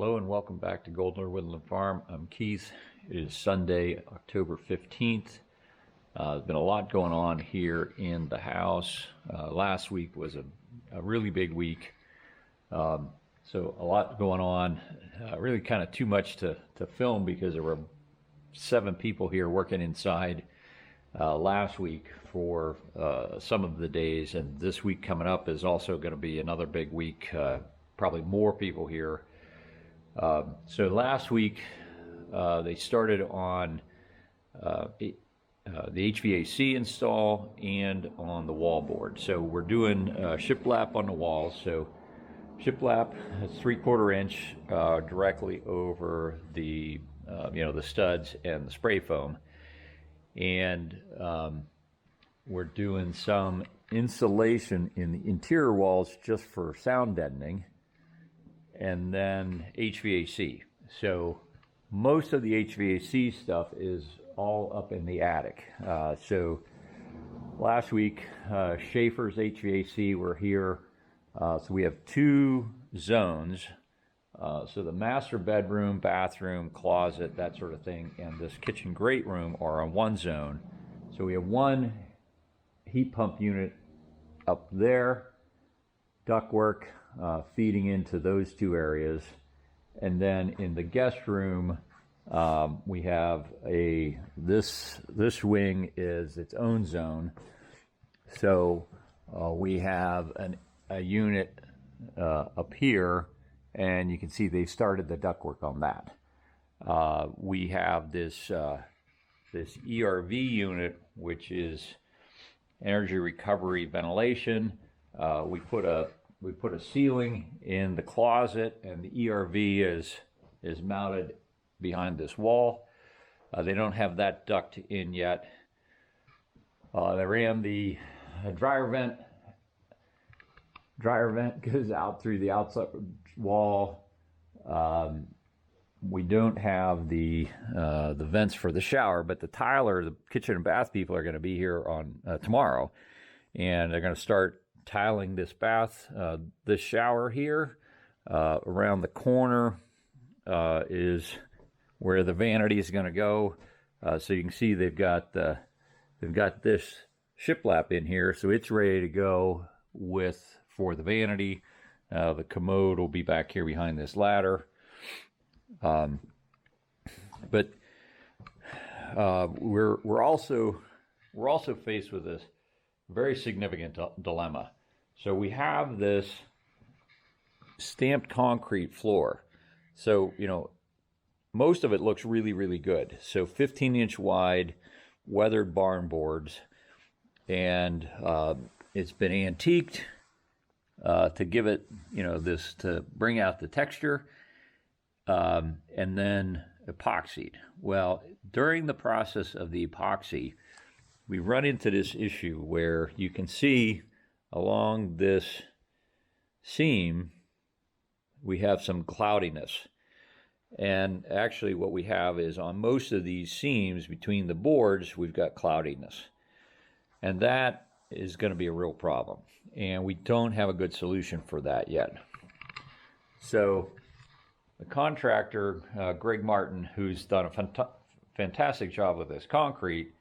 Hello and welcome back to Goldner Woodland Farm. I'm Keith. It is Sunday, October 15th. There's been a lot going on here in the house. Last week was a really big week. So a lot going on, really kind of too much to film because there were 7 people here working inside last week for some of the days. And this week coming up is also going to be another big week, probably more people here. So last week they started on the HVAC install and on the wallboard. So we're doing shiplap on the walls. So shiplap is 3/4 inch directly over the the studs and the spray foam, and we're doing some insulation in the interior walls just for sound deadening. And then HVAC. So most of the HVAC stuff is all up in the attic. So last week, Schaefer's HVAC were here. So we have 2 zones. So the master bedroom, bathroom, closet, that sort of thing, and this kitchen great room are on one zone. So we have one heat pump unit up there, ductwork, feeding into those 2 areas. And then in the guest room, we have this wing is its own zone. So we have a unit up here, and you can see they started the ductwork on that. We have this ERV unit, which is energy recovery ventilation. We put a ceiling in the closet, and the ERV is mounted behind this wall. They don't have that duct in yet. They ran the dryer vent. Dryer vent goes out through the outside wall. We don't have the vents for the shower, but the tiler, the kitchen and bath people are going to be here on tomorrow, and they're going to start tiling this bath. This shower here, around the corner, is where the vanity is going to go. So you can see they've got this shiplap in here, so it's ready to go for the vanity. The commode will be back here behind this ladder. But we're also faced with this very significant dilemma. So we have this stamped concrete floor. So, most of it looks really, really good. So 15-inch wide weathered barn boards, and it's been antiqued to give it, to bring out the texture, and then epoxied. Well, during the process of the epoxy, we run into this issue where you can see along this seam, we have some cloudiness. And actually what we have is on most of these seams between the boards, we've got cloudiness. And that is going to be a real problem. And we don't have a good solution for that yet. So the contractor, Greg Martin, who's done a fantastic job with this concrete,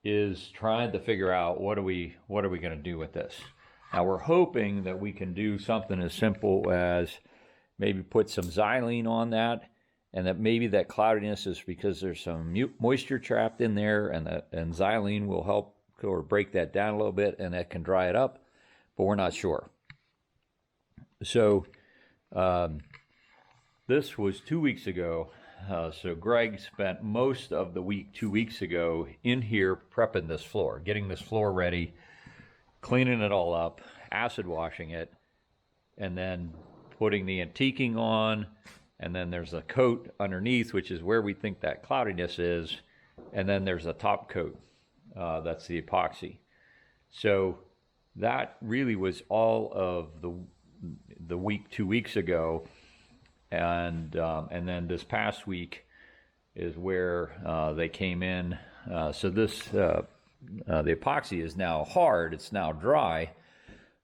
is trying to figure out what are we going to do with this. Now we're hoping that we can do something as simple as maybe put some xylene on that, and that maybe that cloudiness is because there's some moisture trapped in there, and xylene will help or break that down a little bit, and that can dry it up, but we're not sure. So this was 2 weeks ago. So Greg spent most of the week 2 weeks ago in here prepping this floor, getting this floor ready, cleaning it all up, acid washing it, and then putting the antiquing on, and then there's a coat underneath, which is where we think that cloudiness is, and then there's a top coat, that's the epoxy. So that really was all of the week 2 weeks ago. And then this past week is where they came in. So the epoxy is now hard. It's now dry.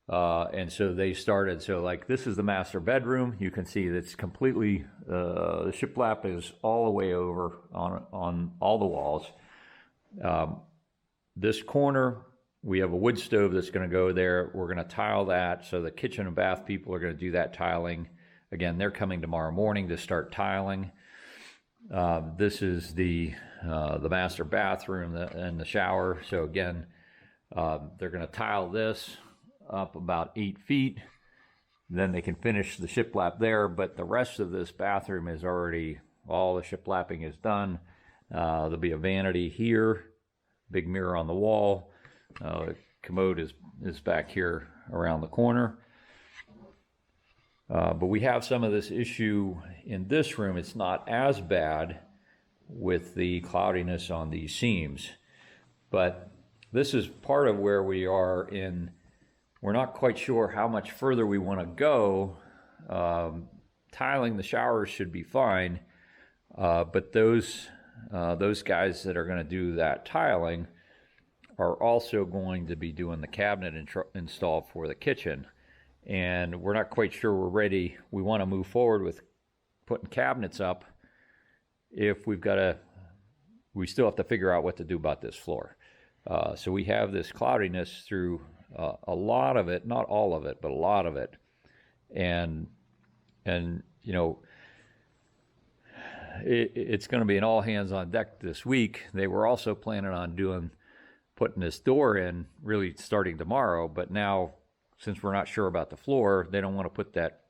And so they started, so like this is the master bedroom. You can see that's completely, the shiplap is all the way over on all the walls. This corner, we have a wood stove that's going to go there. We're going to tile that. So the kitchen and bath people are going to do that tiling. Again, they're coming tomorrow morning to start tiling. This is the master bathroom and the shower. So again, they're going to tile this up about 8 feet. Then they can finish the shiplap there. But the rest of this bathroom is already, all the shiplapping is done. There'll be a vanity here, big mirror on the wall. The commode is back here around the corner. But we have some of this issue in this room. It's not as bad with the cloudiness on these seams. But this is part of where we are in, we're not quite sure how much further we want to go. Tiling the showers should be fine. But those guys that are going to do that tiling are also going to be doing the cabinet install for the kitchen. And we're not quite sure we're ready. We want to move forward with putting cabinets up if we still have to figure out what to do about this floor. So we have this cloudiness through a lot of it, not all of it, but a lot of it. And you know, it's going to be an all hands on deck this week. They were also planning on putting this door in really starting tomorrow, but now, since we're not sure about the floor, they don't want to put that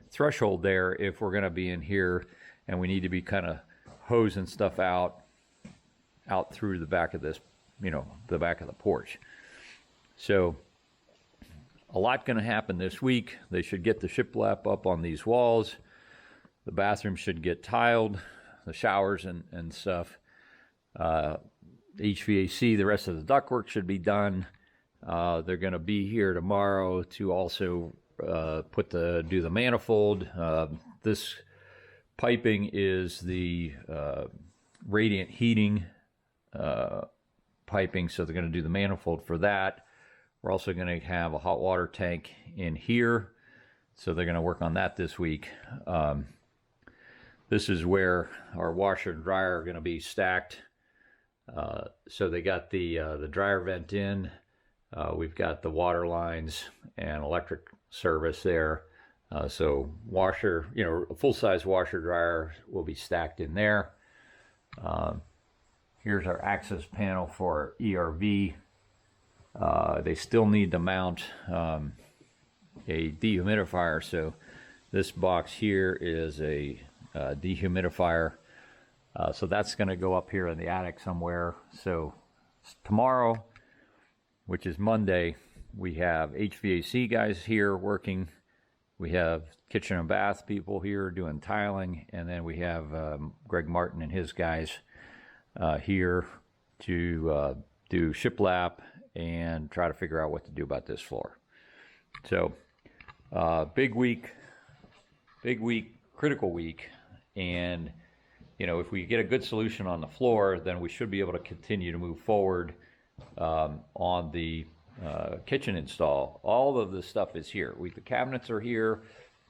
threshold there if we're going to be in here and we need to be kind of hosing stuff out through the back of this, you know, the back of the porch. So a lot going to happen this week. They should get the shiplap up on these walls. The bathroom should get tiled, the showers and stuff. HVAC, the rest of the ductwork should be done. They're going to be here tomorrow to also do the manifold. This piping is the radiant heating piping, so they're going to do the manifold for that. We're also going to have a hot water tank in here, so they're going to work on that this week. This is where our washer and dryer are going to be stacked. So they got the dryer vent in. We've got the water lines and electric service there. So washer, you know, a full-size washer dryer will be stacked in there. Here's our access panel for ERV. They still need to mount a dehumidifier. So this box here is a dehumidifier. So that's going to go up here in the attic somewhere. So tomorrow, which is Monday, we have HVAC guys here working. We have kitchen and bath people here doing tiling. And then we have Greg Martin and his guys here to do shiplap and try to figure out what to do about this floor. So big week, critical week. And, you know, if we get a good solution on the floor, then we should be able to continue to move forward on the kitchen install. All of this stuff is here. The cabinets are here,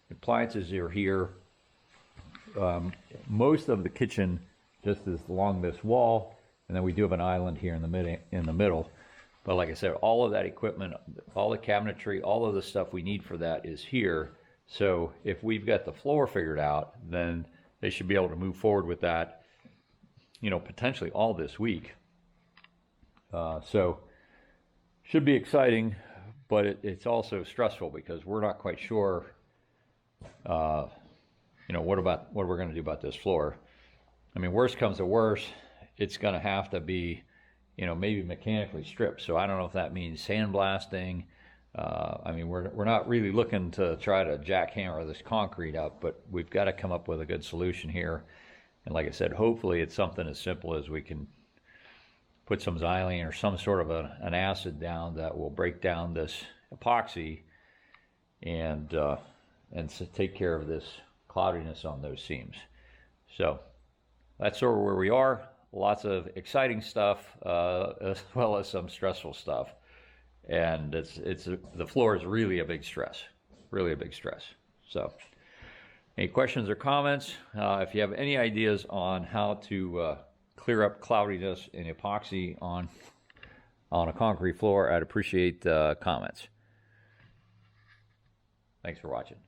the appliances are here. Most of the kitchen just is along this wall, and then we do have an island here in the middle. But like I said, all of that equipment, all the cabinetry, all of the stuff we need for that is here. So if we've got the floor figured out, then they should be able to move forward with that, you know, potentially all this week. So should be exciting, but it's also stressful because we're not quite sure, you know, what we're going to do about this floor. I mean, worst comes to worst, it's going to have to be, you know, maybe mechanically stripped. So I don't know if that means sandblasting. I mean, we're not really looking to try to jackhammer this concrete up, but we've got to come up with a good solution here. And like I said, hopefully it's something as simple as we can put some xylene or some sort of an acid down that will break down this epoxy and take care of this cloudiness on those seams. So that's sort of where we are. Lots of exciting stuff, as well as some stressful stuff. and the floor is really a big stress, really a big stress. So, any questions or comments? If you have any ideas on how to clear up cloudiness in epoxy on a concrete floor, I'd appreciate comments. Thanks for watching.